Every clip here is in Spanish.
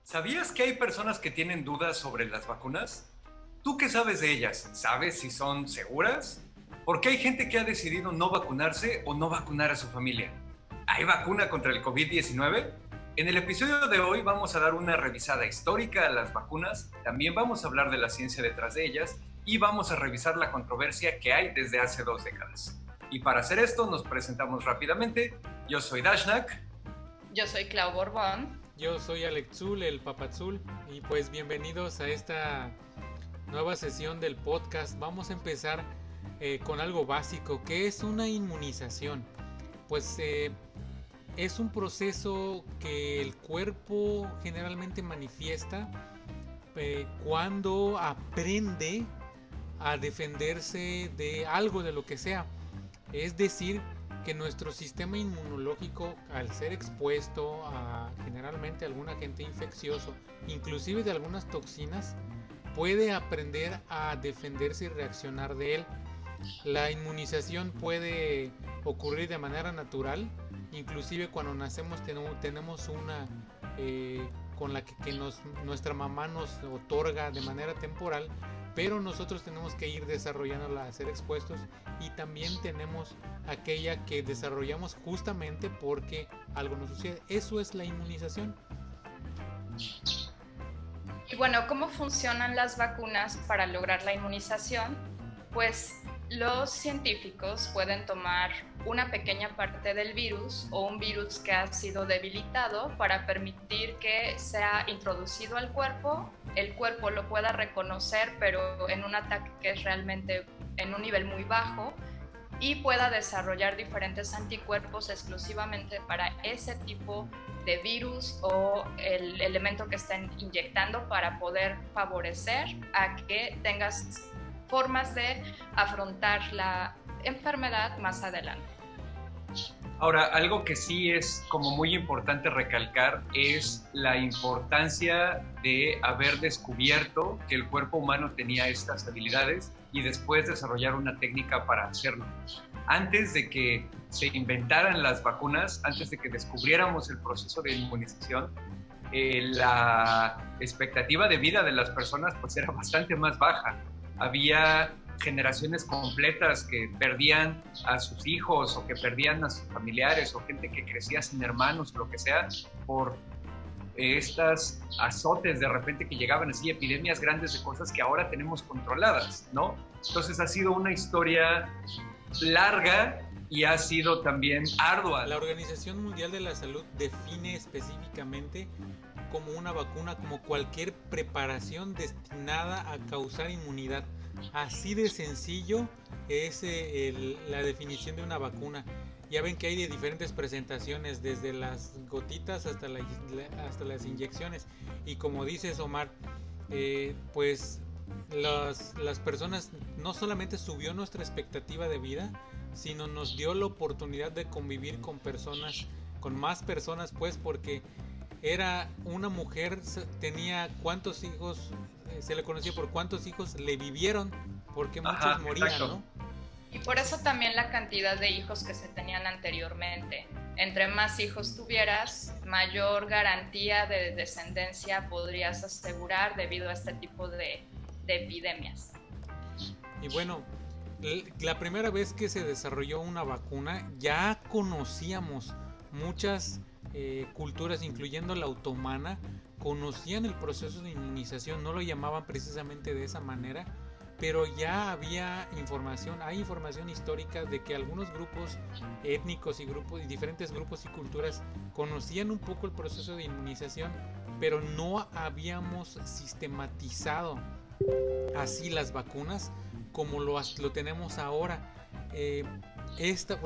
¿Sabías que hay personas que tienen dudas sobre las vacunas? ¿Tú qué sabes de ellas? ¿Sabes si son seguras? ¿Por qué hay gente que ha decidido no vacunarse o no vacunar a su familia? ¿Hay vacuna contra el COVID-19? En el episodio de hoy vamos a dar una revisada histórica a las vacunas, también vamos a hablar de la ciencia detrás de ellas y vamos a revisar la controversia que hay desde hace 2 décadas. Y para hacer esto nos presentamos rápidamente. Yo soy Dashnak. Yo soy Clau Borbón. Yo soy Alexul, el Papazul, y pues bienvenidos a esta nueva sesión del podcast. Vamos a empezar con algo básico, que es una inmunización. Pues es un proceso que el cuerpo generalmente manifiesta cuando aprende a defenderse de algo, de lo que sea. Es decir, que nuestro sistema inmunológico, al ser expuesto a generalmente algún agente infeccioso, inclusive de algunas toxinas, puede aprender a defenderse y reaccionar de él. La inmunización puede ocurrir de manera natural, inclusive cuando nacemos tenemos una con la que nuestra mamá nos otorga de manera temporal, pero nosotros tenemos que ir desarrollándola a ser expuestos, y también tenemos aquella que desarrollamos justamente porque algo nos sucede. Eso es la inmunización. Y bueno, ¿cómo funcionan las vacunas para lograr la inmunización? Pues los científicos pueden tomar una pequeña parte del virus o un virus que ha sido debilitado para permitir que sea introducido al cuerpo, el cuerpo lo pueda reconocer, pero en un ataque que es realmente en un nivel muy bajo, y pueda desarrollar diferentes anticuerpos exclusivamente para ese tipo de virus o el elemento que estén inyectando, para poder favorecer a que tengas formas de afrontar la enfermedad más adelante. Ahora, algo que sí es como muy importante recalcar es la importancia de haber descubierto que el cuerpo humano tenía estas habilidades y después desarrollar una técnica para hacerlo. Antes de que se inventaran las vacunas, antes de que descubriéramos el proceso de inmunización, la expectativa de vida de las personas pues era bastante más baja. Había generaciones completas que perdían a sus hijos o que perdían a sus familiares, o gente que crecía sin hermanos, lo que sea, por estas azotes de repente que llegaban, así epidemias grandes de cosas que ahora tenemos controladas, ¿no? Entonces ha sido una historia larga y ha sido también ardua. La Organización Mundial de la Salud define específicamente como una vacuna como cualquier preparación destinada a causar inmunidad. Así de sencillo es la definición de una vacuna. Ya ven que hay de diferentes presentaciones, desde las gotitas hasta las inyecciones. Y como dices, Omar, pues las personas, no solamente subió nuestra expectativa de vida, sino nos dio la oportunidad de convivir con personas, con más personas, pues, porque era una mujer, tenía cuántos hijos, se le conocía por cuántos hijos le vivieron, porque muchos morían, exacto, ¿no? Y por eso también la cantidad de hijos que se tenían anteriormente. Entre más hijos tuvieras, mayor garantía de descendencia podrías asegurar debido a este tipo de epidemias. Y bueno, la primera vez que se desarrolló una vacuna, ya conocíamos muchas culturas, incluyendo la otomana, conocían el proceso de inmunización. No lo llamaban precisamente de esa manera, pero ya había información, hay información histórica de que algunos grupos étnicos y diferentes grupos y culturas conocían un poco el proceso de inmunización, pero no habíamos sistematizado así las vacunas como lo tenemos ahora.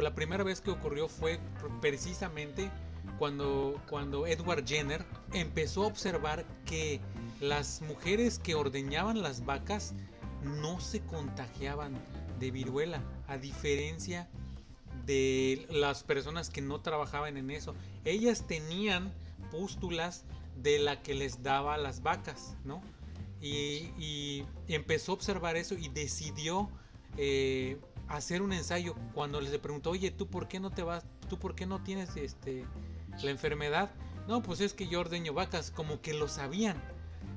La primera vez que ocurrió fue precisamente cuando Edward Jenner empezó a observar que las mujeres que ordeñaban las vacas no se contagiaban de viruela, a diferencia de las personas que no trabajaban en eso. Ellas tenían pústulas de la que les daba las vacas, ¿no? Y empezó a observar eso y decidió hacer un ensayo. Cuando les preguntó, oye, ¿tú por qué no te vas? ¿Tú por qué no tienes la enfermedad? no, pues es que yo ordeño vacas, como que lo sabían.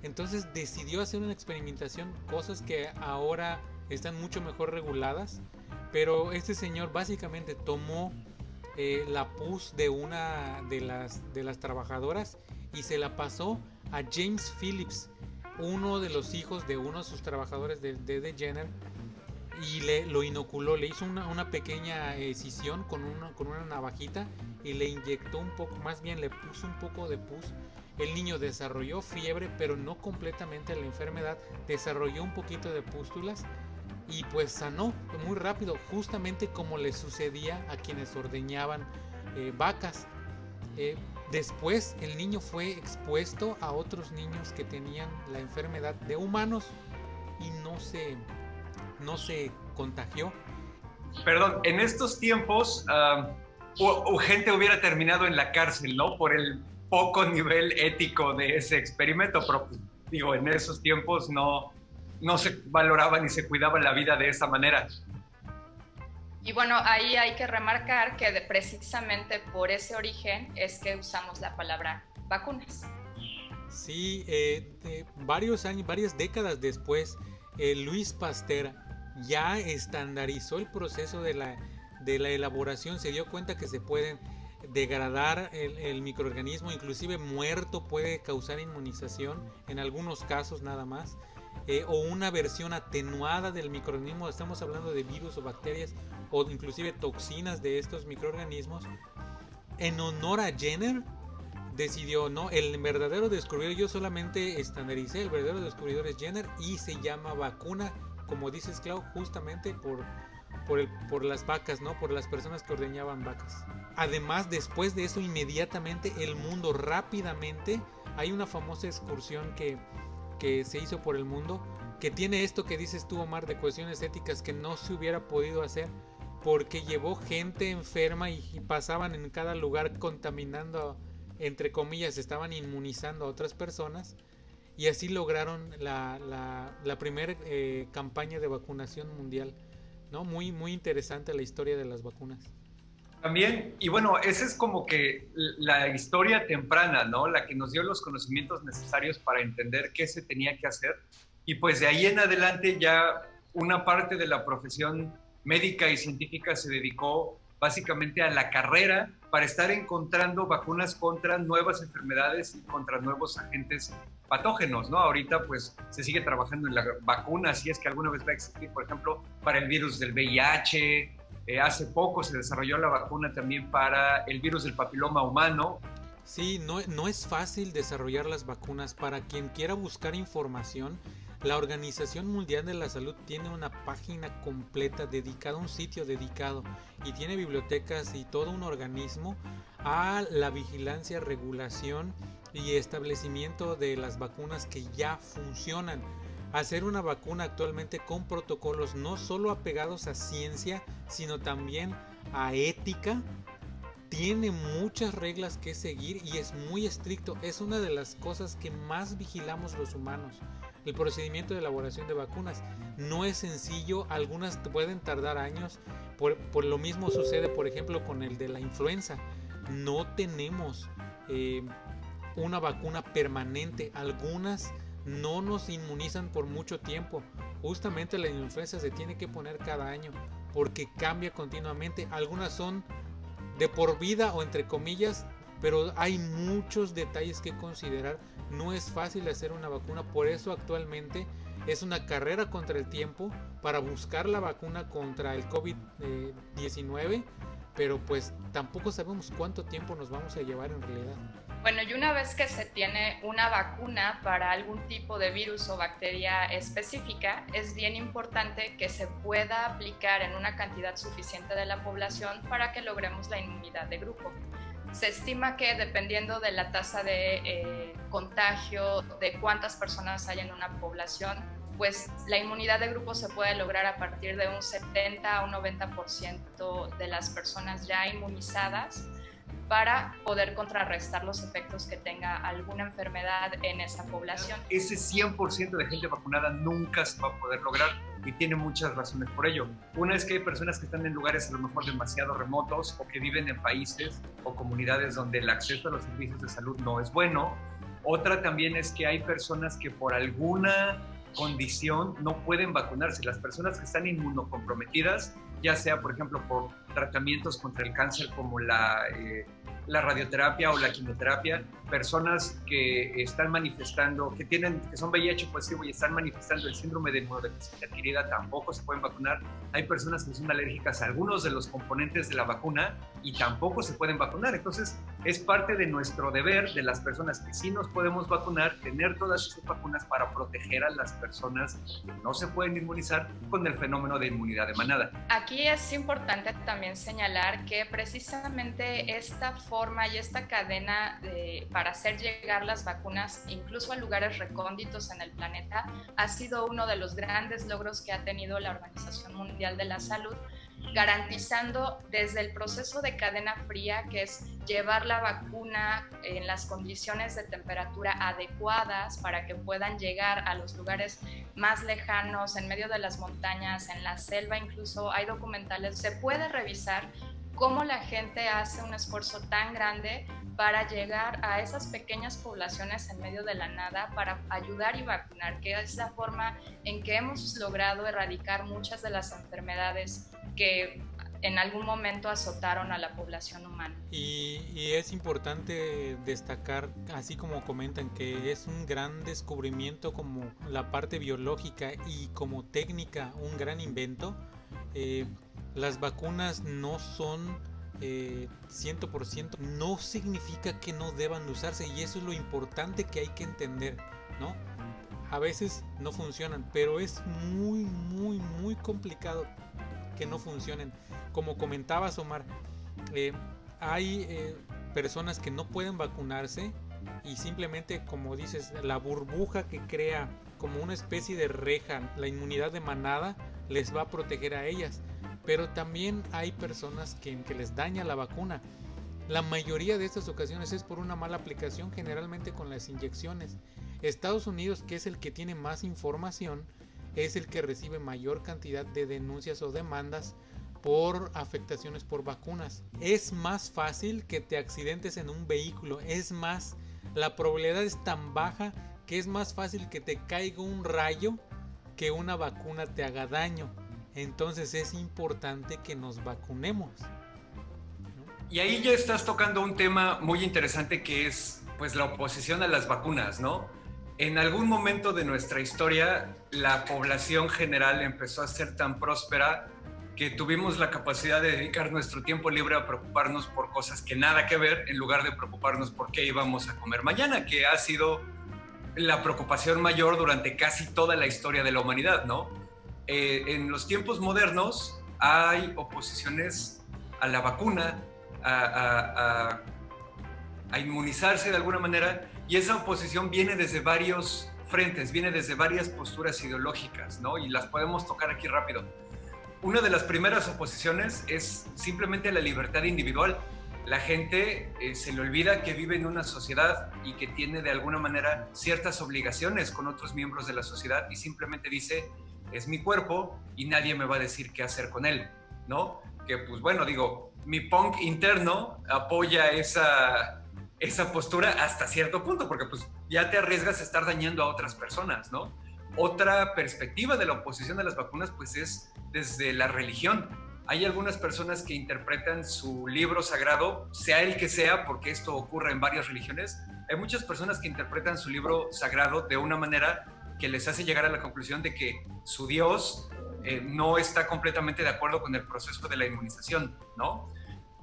Entonces decidió hacer una experimentación, cosas que ahora están mucho mejor reguladas, pero este señor básicamente tomó la pus de una de las trabajadoras y se la pasó a James Phillips, uno de los hijos de uno de sus trabajadores de Jenner, y lo inoculó, le hizo una pequeña escisión con una navajita y le inyectó un poco, más bien le puso un poco de pus. El niño desarrolló fiebre, pero no completamente la enfermedad, desarrolló un poquito de pústulas y pues sanó muy rápido, justamente como le sucedía a quienes ordeñaban vacas. Después el niño fue expuesto a otros niños que tenían la enfermedad de humanos y no se contagió. Perdón, en estos tiempos gente hubiera terminado en la cárcel, ¿no? Por el poco nivel ético de ese experimento, pero pues, digo, en esos tiempos no se valoraba ni se cuidaba la vida de esa manera. Y bueno, ahí hay que remarcar que precisamente por ese origen es que usamos la palabra vacunas. Sí, varias décadas después, Louis Pasteur ya estandarizó el proceso de la elaboración, se dio cuenta que se pueden degradar el microorganismo, inclusive muerto puede causar inmunización, en algunos casos nada más, o una versión atenuada del microorganismo, estamos hablando de virus o bacterias o inclusive toxinas de estos microorganismos. En honor a Jenner decidió, no, el verdadero descubridor, yo solamente estandaricé, el verdadero descubridor es Jenner y se llama vacuna, como dices, Clau, justamente por las vacas, ¿no? Por las personas que ordeñaban vacas. Además, después de eso, inmediatamente el mundo rápidamente, hay una famosa excursión que se hizo por el mundo, que tiene esto que dices tú, Omar, de cuestiones éticas que no se hubiera podido hacer, porque llevó gente enferma y pasaban en cada lugar contaminando, entre comillas, estaban inmunizando a otras personas, y así lograron la primera campaña de vacunación mundial, ¿no? Muy, muy interesante la historia de las vacunas. También, y bueno, esa es como que la historia temprana, ¿no? La que nos dio los conocimientos necesarios para entender qué se tenía que hacer. Y pues de ahí en adelante ya una parte de la profesión médica y científica se dedicó básicamente a la carrera para estar encontrando vacunas contra nuevas enfermedades y contra nuevos agentes patógenos, ¿no? Ahorita pues se sigue trabajando en la vacuna, si es que alguna vez va a existir, por ejemplo, para el virus del VIH. Hace poco se desarrolló la vacuna también para el virus del papiloma humano. Sí, no es fácil desarrollar las vacunas. Para quien quiera buscar información, la Organización Mundial de la Salud tiene una página completa dedicada, un sitio dedicado, y tiene bibliotecas y todo un organismo a la vigilancia, regulación y establecimiento de las vacunas que ya funcionan. Hacer una vacuna actualmente con protocolos no solo apegados a ciencia, sino también a ética, tiene muchas reglas que seguir y es muy estricto. Es una de las cosas que más vigilamos los humanos. El procedimiento de elaboración de vacunas no es sencillo, algunas pueden tardar años. Por lo mismo sucede, por ejemplo, con el de la influenza. No tenemos una vacuna permanente. Algunas no nos inmunizan por mucho tiempo. Justamente la influenza se tiene que poner cada año porque cambia continuamente. Algunas son de por vida o entre comillas, pero hay muchos detalles que considerar. No es fácil hacer una vacuna, por eso actualmente es una carrera contra el tiempo para buscar la vacuna contra el COVID-19, pero pues tampoco sabemos cuánto tiempo nos vamos a llevar en realidad. Bueno, y una vez que se tiene una vacuna para algún tipo de virus o bacteria específica, es bien importante que se pueda aplicar en una cantidad suficiente de la población para que logremos la inmunidad de grupo. Se estima que dependiendo de la tasa de contagio, de cuántas personas hay en una población, pues la inmunidad de grupo se puede lograr a partir de un 70 a un 90% de las personas ya inmunizadas. para poder contrarrestar los efectos que tenga alguna enfermedad en esa población. Ese 100% de gente vacunada nunca se va a poder lograr y tiene muchas razones por ello. Una es que hay personas que están en lugares a lo mejor demasiado remotos o que viven en países o comunidades donde el acceso a los servicios de salud no es bueno. Otra también es que hay personas que por alguna condición no pueden vacunarse. Las personas que están inmunocomprometidas, ya sea por ejemplo por tratamientos contra el cáncer como la radioterapia o la quimioterapia, personas que están manifestando, que son VIH positivo y están manifestando el síndrome de inmunodeficiencia adquirida, tampoco se pueden vacunar. Hay personas que son alérgicas a algunos de los componentes de la vacuna y tampoco se pueden vacunar. Entonces, es parte de nuestro deber, de las personas que sí nos podemos vacunar, tener todas esas vacunas para proteger a las personas que no se pueden inmunizar con el fenómeno de inmunidad de manada. Aquí es importante también señalar que precisamente esta forma y esta cadena para hacer llegar las vacunas incluso a lugares recónditos en el planeta ha sido uno de los grandes logros que ha tenido la Organización Mundial de la Salud, garantizando desde el proceso de cadena fría, que es llevar la vacuna en las condiciones de temperatura adecuadas para que puedan llegar a los lugares más lejanos, en medio de las montañas, en la selva. Incluso hay documentales, se puede revisar cómo la gente hace un esfuerzo tan grande para llegar a esas pequeñas poblaciones en medio de la nada para ayudar y vacunar, que es la forma en que hemos logrado erradicar muchas de las enfermedades que en algún momento azotaron a la población humana. Y es importante destacar, así como comentan, que es un gran descubrimiento como la parte biológica y como técnica un gran invento. Las vacunas no son 100%, no significa que no deban de usarse, y eso es lo importante que hay que entender, ¿no? A veces no funcionan, pero es muy complicado que no funcionen. Como comentabas, Omar, hay personas que no pueden vacunarse y simplemente, como dices, la burbuja que crea como una especie de reja, la inmunidad de manada, les va a proteger a ellas. Pero también hay personas que les daña la vacuna. La mayoría de estas ocasiones es por una mala aplicación, generalmente con las inyecciones. Estados Unidos, que es el que tiene más información, es el que recibe mayor cantidad de denuncias o demandas por afectaciones por vacunas. Es más fácil que te accidentes en un vehículo, es más, la probabilidad es tan baja que es más fácil que te caiga un rayo que una vacuna te haga daño. Entonces es importante que nos vacunemos, ¿no? Y ahí ya estás tocando un tema muy interesante, que es pues la oposición a las vacunas, ¿no? En algún momento de nuestra historia, la población general empezó a ser tan próspera que tuvimos la capacidad de dedicar nuestro tiempo libre a preocuparnos por cosas que nada que ver, en lugar de preocuparnos por qué íbamos a comer mañana, que ha sido la preocupación mayor durante casi toda la historia de la humanidad, ¿no? En los tiempos modernos hay oposiciones a la vacuna, a inmunizarse de alguna manera, y esa oposición viene desde varios frentes, viene desde varias posturas ideológicas, ¿no? Y las podemos tocar aquí rápido. Una de las primeras oposiciones es simplemente la libertad individual. La gente se le olvida que vive en una sociedad y que tiene de alguna manera ciertas obligaciones con otros miembros de la sociedad, y simplemente dice: es mi cuerpo y nadie me va a decir qué hacer con él, ¿no? Que pues bueno, digo, mi punk interno apoya esa postura hasta cierto punto, porque pues ya te arriesgas a estar dañando a otras personas, ¿no? Otra perspectiva de la oposición a las vacunas pues es desde la religión. Hay algunas personas que interpretan su libro sagrado, sea el que sea, porque esto ocurre en varias religiones. Hay muchas personas que interpretan su libro sagrado de una manera que les hace llegar a la conclusión de que su Dios no está completamente de acuerdo con el proceso de la inmunización, ¿no?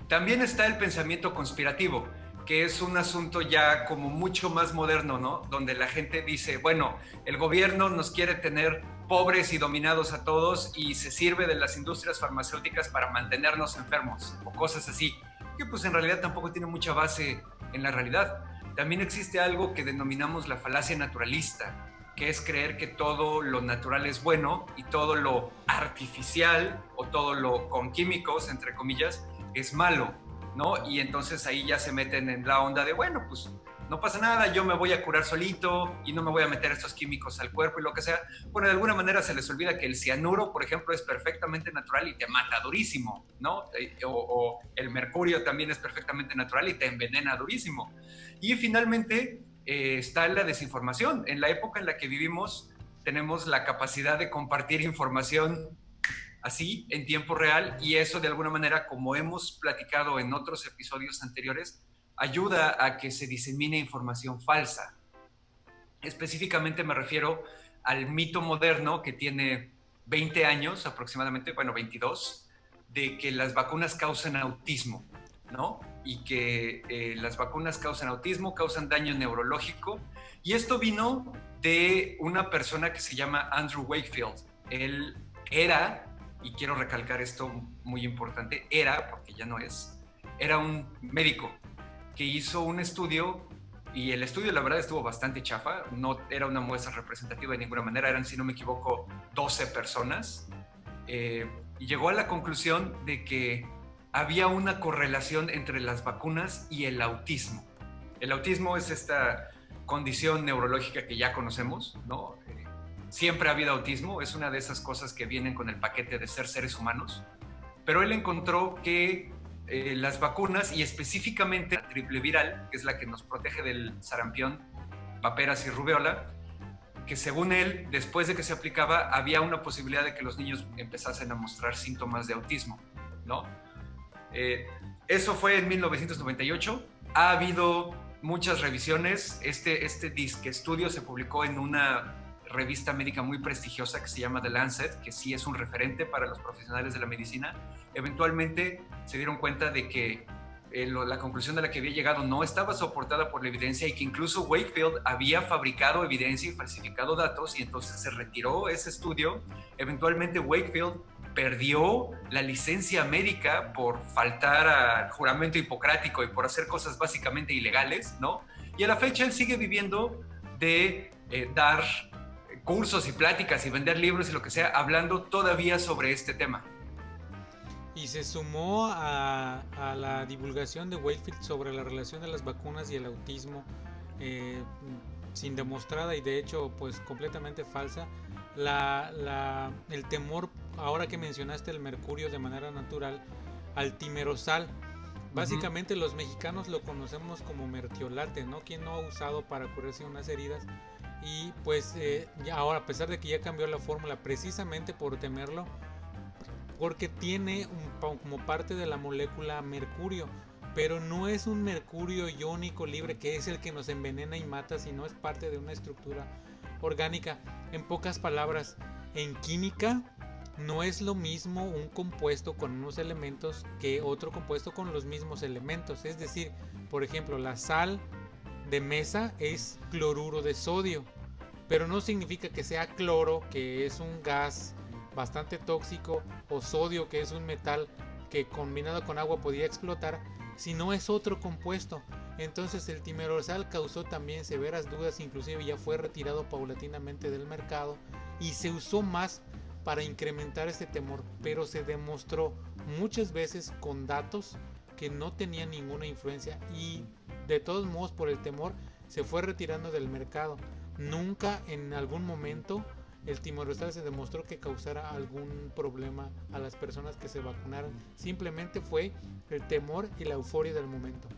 También está el pensamiento conspirativo, que es un asunto ya como mucho más moderno, ¿no? Donde la gente dice, bueno, el gobierno nos quiere tener pobres y dominados a todos y se sirve de las industrias farmacéuticas para mantenernos enfermos o cosas así, que pues en realidad tampoco tiene mucha base en la realidad. También existe algo que denominamos la falacia naturalista, que es creer que todo lo natural es bueno y todo lo artificial o todo lo con químicos, entre comillas, es malo. ¿no? Y entonces ahí ya se meten en la onda de, bueno, pues no pasa nada, yo me voy a curar solito y no me voy a meter estos químicos al cuerpo y lo que sea. Bueno, de alguna manera se les olvida que el cianuro, por ejemplo, es perfectamente natural y te mata durísimo, ¿no? O el mercurio también es perfectamente natural y te envenena durísimo. Y finalmente está la desinformación. En la época en la que vivimos tenemos la capacidad de compartir información así en tiempo real, y eso de alguna manera, como hemos platicado en otros episodios anteriores, ayuda a que se disemine información falsa. Específicamente me refiero al mito moderno que tiene 20 años aproximadamente, bueno, 22, de que las vacunas causan autismo, ¿no? Y que las vacunas causan autismo, causan daño neurológico. Y esto vino de una persona que se llama Andrew Wakefield. Él era, y quiero recalcar esto muy importante, era, porque ya no es, era un médico que hizo un estudio, y el estudio la verdad estuvo bastante chafa, no era una muestra representativa de ninguna manera, eran, si no me equivoco, 12 personas, y llegó a la conclusión de que había una correlación entre las vacunas y el autismo. El autismo es esta condición neurológica que ya conocemos, ¿no? Siempre ha habido autismo, es una de esas cosas que vienen con el paquete de ser seres humanos, pero él encontró que las vacunas, y específicamente la triple viral, que es la que nos protege del sarampión, paperas y rubéola, que según él, después de que se aplicaba, había una posibilidad de que los niños empezasen a mostrar síntomas de autismo, ¿no? Eso fue en 1998. Ha habido muchas revisiones. Este disque estudio se publicó en una revista médica muy prestigiosa que se llama The Lancet, que sí es un referente para los profesionales de la medicina. Eventualmente se dieron cuenta de que la conclusión a la que había llegado no estaba soportada por la evidencia, y que incluso Wakefield había fabricado evidencia y falsificado datos, y entonces se retiró ese estudio. Eventualmente Wakefield perdió la licencia médica por faltar al juramento hipocrático y por hacer cosas básicamente ilegales, ¿no? Y a la fecha él sigue viviendo de dar cursos y pláticas y vender libros y lo que sea, hablando todavía sobre este tema. Y se sumó a la divulgación de Wakefield sobre la relación de las vacunas y el autismo, sin demostrada y de hecho pues completamente falsa, el temor, ahora que mencionaste el mercurio de manera natural, al timerosal. Básicamente los mexicanos lo conocemos como mertiolate, ¿no? ¿Quién no ha usado para curarse unas heridas? Y pues ahora, a pesar de que ya cambió la fórmula, precisamente por temerlo, porque tiene como parte de la molécula mercurio, pero no es un mercurio iónico libre que es el que nos envenena y mata, sino es parte de una estructura orgánica. En pocas palabras, en química no es lo mismo un compuesto con unos elementos que otro compuesto con los mismos elementos. Es decir, por ejemplo, la sal de mesa es cloruro de sodio, pero no significa que sea cloro, que es un gas bastante tóxico, o sodio, que es un metal que combinado con agua podía explotar, sino es otro compuesto. Entonces el timerosal causó también severas dudas, inclusive ya fue retirado paulatinamente del mercado y se usó más para incrementar este temor, pero se demostró muchas veces con datos que no tenían ninguna influencia, y de todos modos por el temor se fue retirando del mercado. Nunca en algún momento el timerosal se demostró que causara algún problema a las personas que se vacunaron. Simplemente fue el temor y la euforia del momento.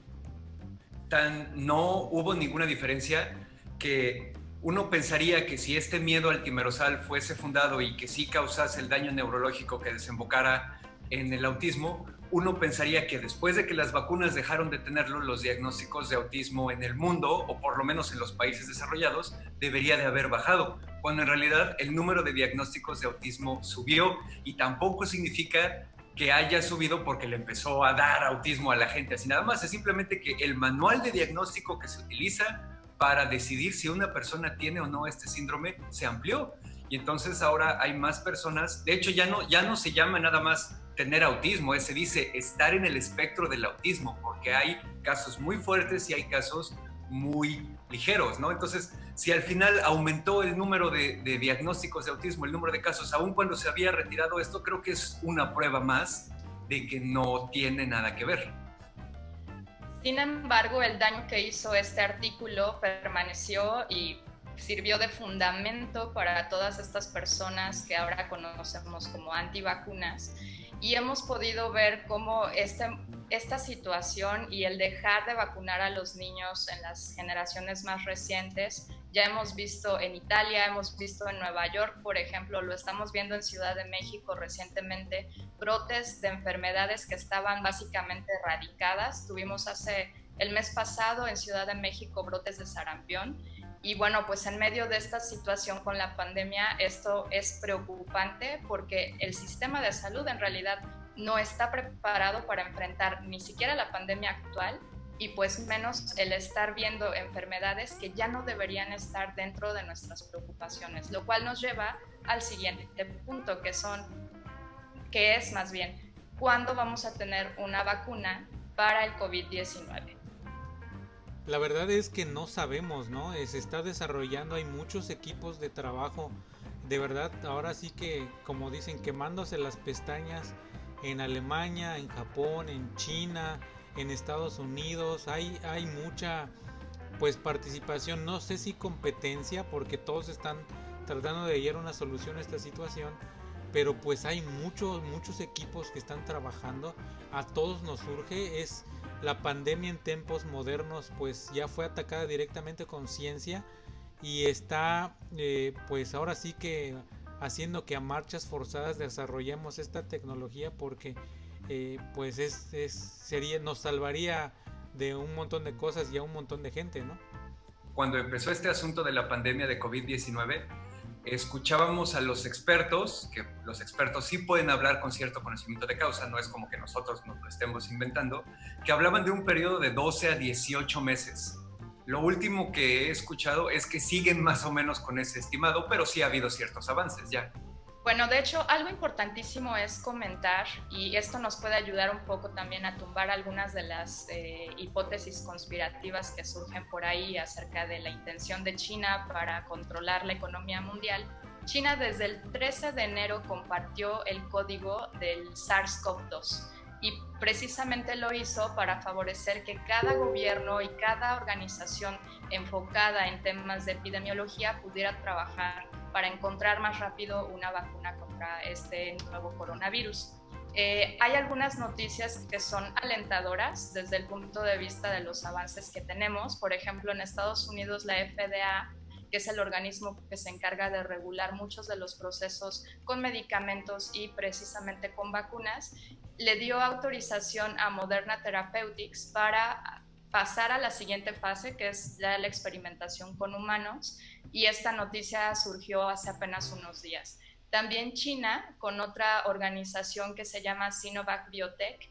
No hubo ninguna diferencia, que uno pensaría que si este miedo al timerosal fuese fundado y que sí causase el daño neurológico que desembocara en el autismo, uno pensaría que después de que las vacunas dejaron de tenerlo, los diagnósticos de autismo en el mundo, o por lo menos en los países desarrollados, debería de haber bajado, cuando en realidad el número de diagnósticos de autismo subió, y tampoco significa que haya subido porque le empezó a dar autismo a la gente, así nada más. Es simplemente que el manual de diagnóstico que se utiliza para decidir si una persona tiene o no este síndrome se amplió, y entonces ahora hay más personas. De hecho ya no se llama nada más tener autismo, se dice estar en el espectro del autismo, porque hay casos muy fuertes y hay casos muy ligeros, ¿no? Entonces, si al final aumentó el número de diagnósticos de autismo, el número de casos, aun cuando se había retirado esto, creo que es una prueba más de que no tiene nada que ver. Sin embargo, el daño que hizo este artículo permaneció y sirvió de fundamento para todas estas personas que ahora conocemos como antivacunas, y hemos podido ver cómo esta situación y el dejar de vacunar a los niños en las generaciones más recientes, ya hemos visto en Italia, hemos visto en Nueva York, por ejemplo, lo estamos viendo en Ciudad de México recientemente, brotes de enfermedades que estaban básicamente erradicadas. Tuvimos el mes pasado en Ciudad de México brotes de sarampión. Y bueno, pues en medio de esta situación con la pandemia, esto es preocupante porque el sistema de salud en realidad no está preparado para enfrentar ni siquiera la pandemia actual, y pues menos el estar viendo enfermedades que ya no deberían estar dentro de nuestras preocupaciones, lo cual nos lleva al siguiente punto, que es más bien, ¿cuándo vamos a tener una vacuna para el COVID-19? La verdad es que no sabemos, ¿no? Se está desarrollando, hay muchos equipos de trabajo, de verdad, ahora sí que, como dicen, quemándose las pestañas en Alemania, en Japón, en China, en Estados Unidos, hay mucha pues participación, no sé si competencia, porque todos están tratando de hallar una solución a esta situación, pero pues hay muchos equipos que están trabajando, a todos nos surge, la pandemia en tiempos modernos pues ya fue atacada directamente con ciencia y está pues ahora sí que haciendo que a marchas forzadas desarrollemos esta tecnología, porque pues nos salvaría de un montón de cosas y a un montón de gente, ¿no? Cuando empezó este asunto de la pandemia de COVID-19, escuchábamos a los expertos, que los expertos sí pueden hablar con cierto conocimiento de causa, no es como que nosotros nos lo estemos inventando, que hablaban de un periodo de 12 a 18 meses. Lo último que he escuchado es que siguen más o menos con ese estimado, pero sí ha habido ciertos avances ya. Bueno, de hecho, algo importantísimo es comentar, y esto nos puede ayudar un poco también a tumbar algunas de las hipótesis conspirativas que surgen por ahí acerca de la intención de China para controlar la economía mundial. China desde el 13 de enero compartió el código del SARS-CoV-2 y precisamente lo hizo para favorecer que cada gobierno y cada organización enfocada en temas de epidemiología pudiera trabajar para encontrar más rápido una vacuna contra este nuevo coronavirus. Hay algunas noticias que son alentadoras desde el punto de vista de los avances que tenemos. Por ejemplo, en Estados Unidos la FDA, que es el organismo que se encarga de regular muchos de los procesos con medicamentos y precisamente con vacunas, le dio autorización a Moderna Therapeutics para pasar a la siguiente fase, que es la experimentación con humanos, y esta noticia surgió hace apenas unos días. También China, con otra organización que se llama Sinovac Biotech,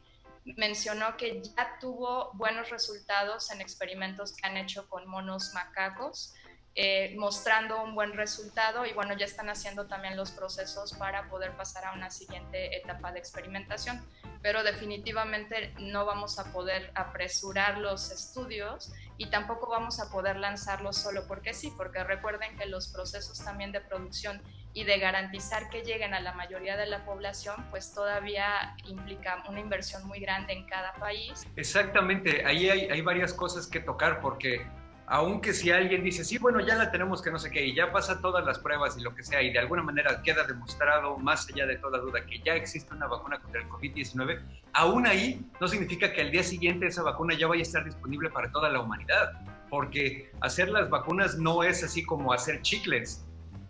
mencionó que ya tuvo buenos resultados en experimentos que han hecho con monos macacos, mostrando un buen resultado, y bueno, ya están haciendo también los procesos para poder pasar a una siguiente etapa de experimentación, pero definitivamente no vamos a poder apresurar los estudios y tampoco vamos a poder lanzarlos solo porque sí, porque recuerden que los procesos también de producción y de garantizar que lleguen a la mayoría de la población, pues todavía implica una inversión muy grande en cada país. Exactamente, ahí hay varias cosas que tocar, porque aunque si alguien dice, sí, bueno, ya la tenemos que no sé qué, y ya pasa todas las pruebas y lo que sea, y de alguna manera queda demostrado, más allá de toda duda, que ya existe una vacuna contra el COVID-19, aún ahí no significa que al día siguiente esa vacuna ya vaya a estar disponible para toda la humanidad, porque hacer las vacunas no es así como hacer chicles.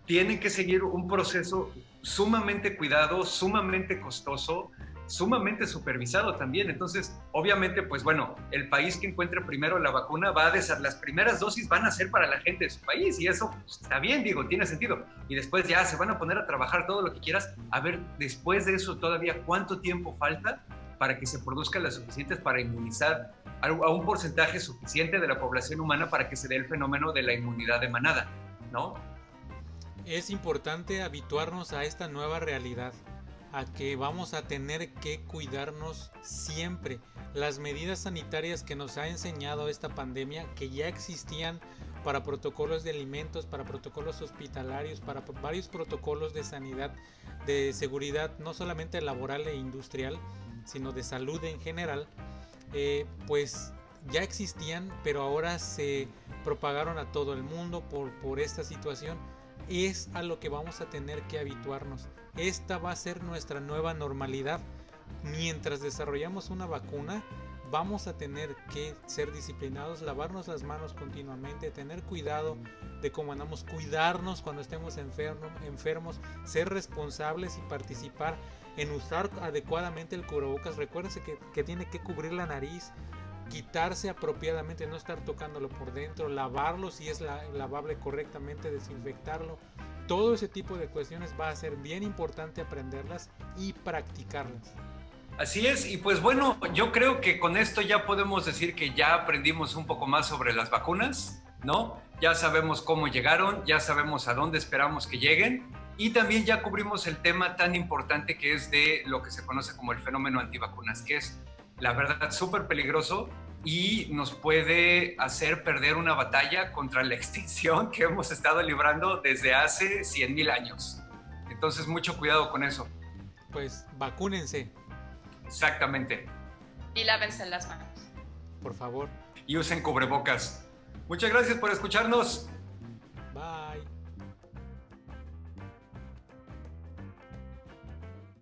Tienen que seguir un proceso sumamente cuidado, sumamente costoso, sumamente supervisado también. Entonces, obviamente, pues bueno, el país que encuentre primero la vacuna las primeras dosis van a ser para la gente de su país, y eso pues, está bien, digo, tiene sentido. Y después ya se van a poner a trabajar todo lo que quieras. A ver, después de eso todavía, ¿cuánto tiempo falta para que se produzcan las suficientes para inmunizar a un porcentaje suficiente de la población humana para que se dé el fenómeno de la inmunidad de manada, ¿no? Es importante habituarnos a esta nueva realidad, a que vamos a tener que cuidarnos siempre. Las medidas sanitarias que nos ha enseñado esta pandemia, que ya existían para protocolos de alimentos, para protocolos hospitalarios, para varios protocolos de sanidad, de seguridad, no solamente laboral e industrial, sino de salud en general, pues ya existían, pero ahora se propagaron a todo el mundo por esta situación. Es a lo que vamos a tener que habituarnos. Esta va a ser nuestra nueva normalidad. Mientras desarrollamos una vacuna, vamos a tener que ser disciplinados, lavarnos las manos continuamente, tener cuidado de cómo andamos, cuidarnos cuando estemos enfermos, ser responsables y participar en usar adecuadamente el cubrebocas. Recuérdense que tiene que cubrir la nariz, quitarse apropiadamente, no estar tocándolo por dentro, lavarlo si es lavable correctamente, desinfectarlo. Todo ese tipo de cuestiones va a ser bien importante aprenderlas y practicarlas. Así es, y pues bueno, yo creo que con esto ya podemos decir que ya aprendimos un poco más sobre las vacunas, ¿no? Ya sabemos cómo llegaron, ya sabemos a dónde esperamos que lleguen, y también ya cubrimos el tema tan importante que es de lo que se conoce como el fenómeno antivacunas, que es, la verdad, súper peligroso y nos puede hacer perder una batalla contra la extinción que hemos estado librando desde hace 100,000 años. Entonces, mucho cuidado con eso. Pues vacúnense. Exactamente. Y lávense las manos. Por favor. Y usen cubrebocas. Muchas gracias por escucharnos.